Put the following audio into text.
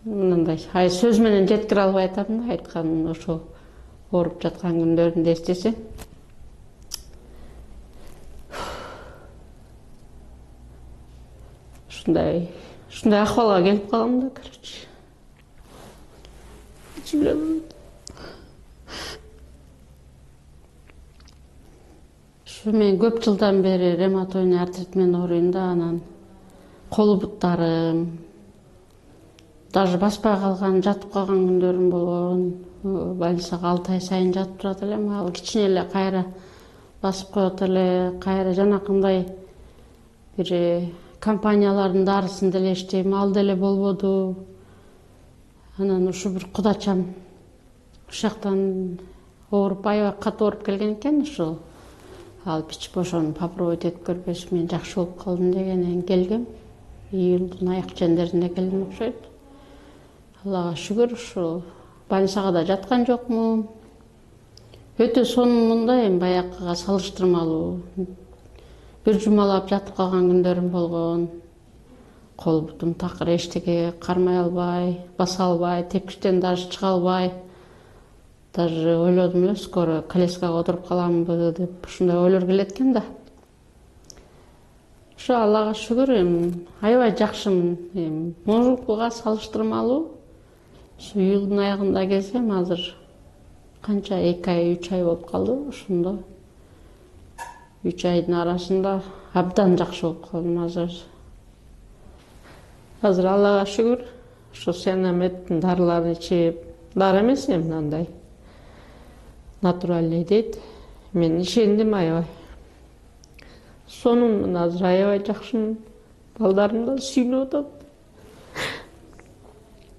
мындай сөз менен жеткире албай атам да, айткан ошо ооруп жаткан күндөрүндө эстесем. Ушундай акыбалга келип калгам да, короче. Ушу мен көп жылдан бери ревматоидный артрит менен ооруйм да, анан кол буттарым даже баспай калган, жатып калган күндөрүм болгон. Больницага 6 ай сайын жатып турат элем. Ал кичине эле кайра басып коет эле, кайра жанакындай бир компаниялардын дарысын деле иштейм, ал деле болбоду. Анан ушу бир кудачам ушул жактан ооруп, аябай катуу ооруп келген экен. Ушул ал пич бошонуп попробовать этип көрбөсү, мен жакшы болуп калдым дегенен келгем. Июлдун аяк чендеринде келдим окшойт. Аллага шүгүр, ушу больницага да жаткан жокмун. Өтө сонун эми баякыга салыштырмалуу. Бир жумалап жатып калган күндөрүм болгон. Кол бутум такыр эчтеке кармай албай, баса албай, тепкичтен даже чыга албай. Даже ойлодум эле, скоро колескага отуруп каламбы деп, ушундай ойлор келет экен да. Ошо Аллага шүгүр, эми аябай жакшымын. Эми мурункуга салыштырмалуу. Ушу июлдун аягында келсем, азыр канча 2 ай, 3 ай болуп калды. Ошондо 3 айдын арасында абдан жакшы болуп калдым азыр. Азыр Аллага шүгүр, ушу Сенаметтин дарыларын ичип, дары эмес эми мындай натуральный дейт. Мен ишендим аябай. Сонун азыр аябай жакшымын. Балдарым да сүйүнүп атат.